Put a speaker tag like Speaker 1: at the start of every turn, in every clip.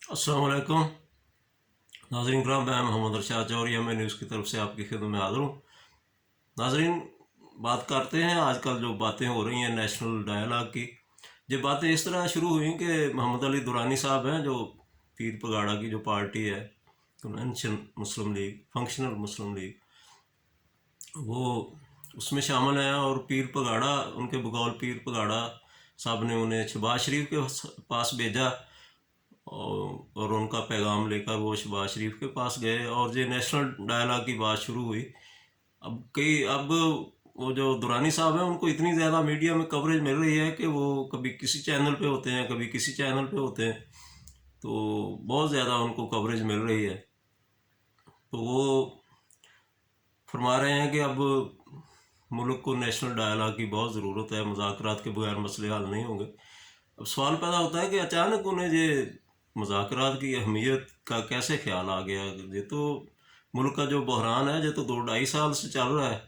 Speaker 1: अस्सलाम वालेकुम नाजरीन कराम, मैं मोहम्मद अरशाद चौरिया में न्यूज़ की तरफ से आपकी खिदमत में हाज़िर हूँ। नाजरीन, बात करते हैं आजकल जो बातें हो रही हैं नेशनल डायलॉग की। ये बातें इस तरह शुरू हुई कि मोहम्मद अली दुरानी साहब हैं, जो पीर पगाड़ा की जो पार्टी है, कन्वेंशन मुस्लिम लीग, फंक्शनल मुस्लिम लीग, वो उसमें शामिल हैं। और पीर पगाड़ा, उनके बगौल पीर पगाड़ा साहब ने उन्हें शहबाज शरीफ के पास भेजा और उनका पैगाम लेकर वो शहबाज शरीफ के पास गए और ये नेशनल डायलॉग की बात शुरू हुई। अब वो जो दुरानी साहब हैं, उनको इतनी ज़्यादा मीडिया में कवरेज मिल रही है कि वो कभी किसी चैनल पे होते हैं, कभी किसी चैनल पे होते हैं, तो बहुत ज़्यादा उनको कवरेज मिल रही है। तो वो फरमा रहे हैं कि अब मुल्क को नेशनल डायलॉग की बहुत ज़रूरत है, मुज़ाकरात के बगैर मसले हल नहीं होंगे। अब सवाल पैदा होता है कि अचानक उन्हें ये मुज़ाकरात की अहमियत का कैसे ख्याल आ गया। ये तो मुल्क का जो बहरान है, ये तो 2-2.5 साल से चल रहा है,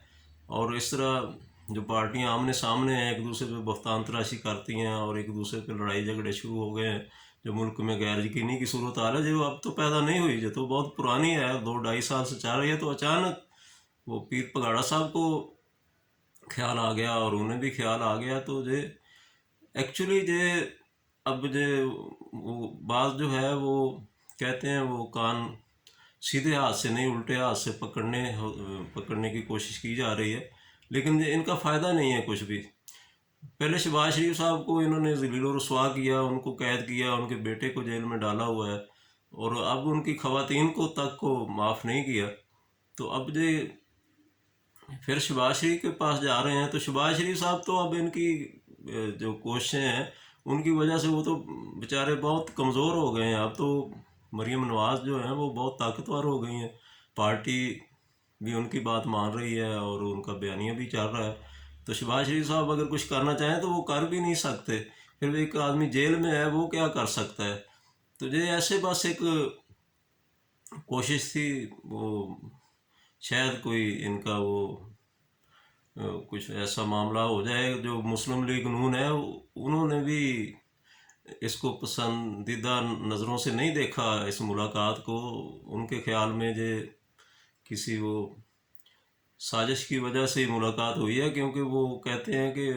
Speaker 1: और इस तरह जो पार्टियां आमने सामने हैं, एक दूसरे पे बख्तान तराशी करती हैं और एक दूसरे पे लड़ाई झगड़े शुरू हो गए हैं। जो मुल्क में गैर यकीनी की सूरत हाल है, जो अब तो पैदा नहीं हुई, जो तो बहुत पुरानी है, 2-2.5 साल से चल रही है। तो अचानक वो पीर पगाड़ा साहब को ख्याल आ गया और उन्हें भी ख्याल आ गया। तो ये एक्चुअली ये अब ये वो बात जो है, वो कहते हैं वो कान सीधे हाथ से नहीं उल्टे हाथ से पकड़ने की कोशिश की जा रही है, लेकिन ये इनका फ़ायदा नहीं है कुछ भी। पहले शहबाज शरीफ साहब को इन्होंने ज़लील और रुसवा किया, उनको कैद किया, उनके बेटे को जेल में डाला हुआ है, और अब उनकी ख़वातीन को माफ़ नहीं किया। तो अब ये फिर शहबाज शरीफ के पास जा रहे हैं। तो शहबाज शरीफ साहब तो अब इनकी जो कोशिशें हैं, उनकी वजह से वो तो बेचारे बहुत कमज़ोर हो गए हैं। अब तो मरीम नवाज़ जो हैं वो बहुत ताकतवर हो गई हैं, पार्टी भी उनकी बात मान रही है और उनका बयानिया भी चल रहा है। तो शहबाज शरीफ साहब अगर कुछ करना चाहें तो वो कर भी नहीं सकते। फिर भी एक आदमी जेल में है, वो क्या कर सकता है। तो ये ऐसे बस एक कोशिश थी, वो शायद कोई इनका वो कुछ ऐसा मामला हो जाए। जो मुस्लिम लीग नून है, उन्होंने भी इसको पसंदीदा नज़रों से नहीं देखा इस मुलाकात को। उनके ख्याल में ये किसी वो साजिश की वजह से ही मुलाकात हुई है, क्योंकि वो कहते हैं कि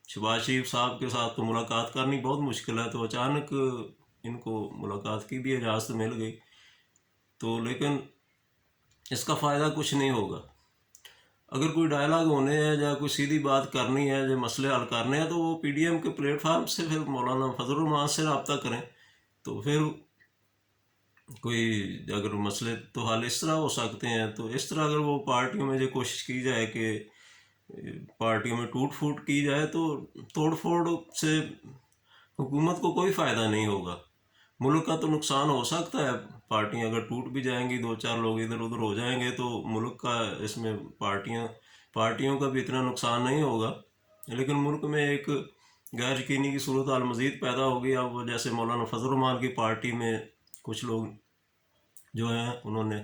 Speaker 1: शहबाज शरीफ साहब के साथ तो मुलाकात करनी बहुत मुश्किल है। तो अचानक इनको मुलाकात की भी इजाज़त मिल गई। तो लेकिन इसका फ़ायदा कुछ नहीं होगा। अगर कोई डायलॉग होने हैं या कोई सीधी बात करनी है, जो मसले हल करने हैं, तो वो पीडीएम के प्लेटफार्म से फिर मौलाना फजल रहमान से रब्ता करें। तो फिर कोई अगर मसले तो हल इस तरह हो सकते हैं। तो इस तरह अगर वो पार्टियों में जो कोशिश की जाए कि पार्टियों में टूट फूट की जाए, तो तोड़ फोड़ से हुकूमत को कोई फ़ायदा नहीं होगा। मुल्क का तो नुकसान हो सकता है, पार्टियां अगर टूट भी जाएंगी, 2-4 लोग इधर उधर हो जाएंगे, तो मुल्क का इसमें पार्टियों का भी इतना नुकसान नहीं होगा। लेकिन मुल्क में एक गैर यकीनी की सूरत हाल मज़ीद पैदा होगी। अब जैसे मौलाना फजल रहमान की पार्टी में कुछ लोग जो हैं, उन्होंने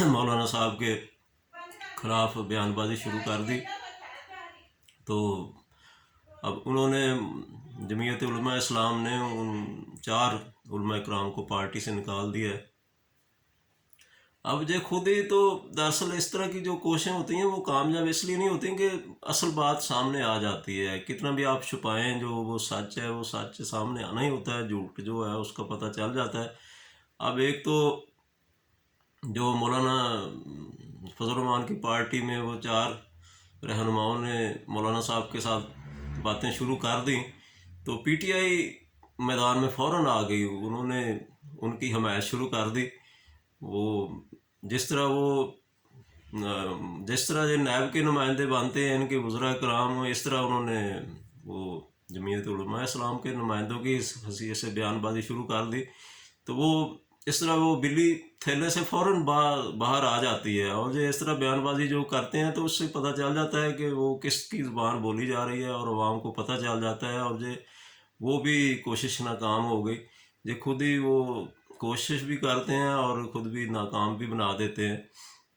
Speaker 1: मौलाना साहब के ख़िलाफ़ बयानबाजी शुरू कर दी। तो अब उन्होंने जमीयत उलमा इस्लाम ने उन 4 उलमा इकराम को पार्टी से निकाल दिया है। अब जो खुद ही तो दरअसल इस तरह की जो कोशिशें होती हैं, वो कामयाब इसलिए नहीं होती कि असल बात सामने आ जाती है। कितना भी आप छुपाएं, जो वो सच है वो सच सामने आना ही होता है, झूठ जो है उसका पता चल जाता है। अब एक तो जो मौलाना फजल रहमान की पार्टी में वो 4 रहनुमाओं ने मौलाना साहब के साथ बातें शुरू कर दी, तो पीटीआई मैदान में फ़ौरन आ गई। उन्होंने उनकी हमायत शुरू कर दी। वो जिस तरह वो जिस तरह ये नैब के नुमाइंदे बनते हैं इनके वज़रा कराम, इस तरह उन्होंने वो जमीयत उलमा इस्लाम के नुमाइंदों की इस हैसियत से बयानबाजी शुरू कर दी। तो वो इस तरह वो बिल्ली थैले से फ़ौरन बाहर आ जाती है, और जो इस तरह बयानबाजी जो करते हैं, तो उससे पता चल जाता है कि वो किसकी ज़ुबान बोली जा रही है, और आवाम को पता चल जाता है। और जो वो भी कोशिश नाकाम हो गई। ये खुद ही वो कोशिश भी करते हैं और ख़ुद भी नाकाम भी बना देते हैं।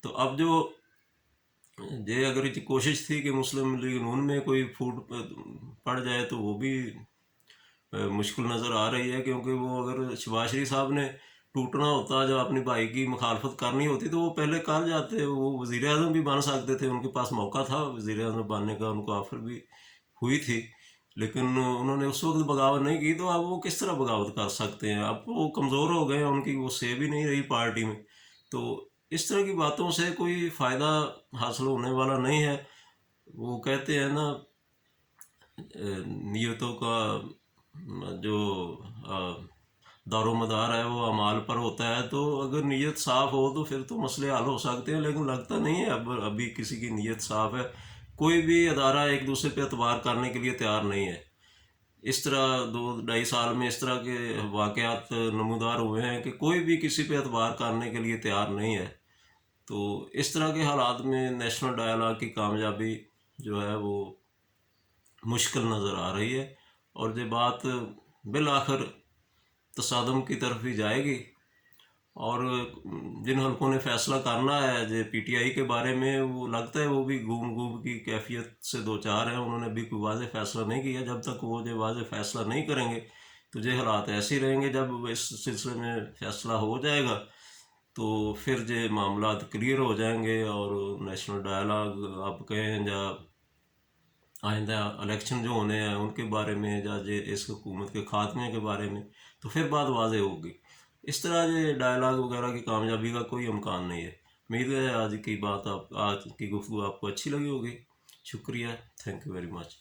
Speaker 1: तो अब जो ये अगर ये कोशिश थी कि मुस्लिम लीग नून में कोई फूट पड़ जाए, तो वो भी मुश्किल नज़र आ रही है, क्योंकि वो अगर शहबाज शरीफ साहब ने टूटना होता, जब अपनी भाई की मुखालफत करनी होती तो वो पहले कर जाते, वो वज़ीर आज़म भी बन सकते थे, उनके पास मौका था वज़ीर आज़म बनने का, उनको ऑफ़र भी हुई थी, लेकिन उन्होंने उस वक्त बगावत नहीं की। तो अब वो किस तरह बगावत कर सकते हैं? अब वो कमज़ोर हो गए हैं, उनकी वो से भी नहीं रही पार्टी में। तो इस तरह की बातों से कोई फ़ायदा हासिल होने वाला नहीं है। वो कहते हैं ना, नियतों का जो दारोमदार है वो अमाल पर होता है। तो अगर नीयत साफ़ हो तो फिर तो मसले हल हो सकते हैं, लेकिन लगता नहीं है अब अभी किसी की नीयत साफ़ है। कोई भी अदारा एक दूसरे पे एतबार करने के लिए तैयार नहीं है। इस तरह 2-2.5 साल में इस तरह के वाक़यात नमूदार हुए हैं कि कोई भी किसी पे एतबार करने के लिए तैयार नहीं है। तो इस तरह के हालात में नेशनल डायलॉग की कामयाबी जो है वो मुश्किल नज़र आ रही है, और ये बात बिल आखिर तसादम की तरफ ही जाएगी। और जिन हल्कों ने फैसला करना है जे पीटीआई के बारे में, वो लगता है वो भी गूम गूम की कैफियत से दो चार हैं। उन्होंने अभी कोई वाज़ेह फैसला नहीं किया। जब तक वो जो वाज़ेह फैसला नहीं करेंगे तो ये हालात ऐसे ही रहेंगे। जब इस सिलसिले में फैसला हो जाएगा तो फिर ये मामला क्लियर हो जाएंगे, और नेशनल डायलॉग आप कहें या आइंदा इलेक्शन जो होने हैं उनके बारे में, या जे इस हुकूमत के खात्मे के बारे में, तो फिर बात वाज़ेह होगी। इस तरह ये डायलॉग वगैरह की कामयाबी का कोई इम्कान नहीं है। उम्मीद है आज की गुफ्तगू आपको अच्छी लगी होगी। शुक्रिया, थैंक यू वेरी मच।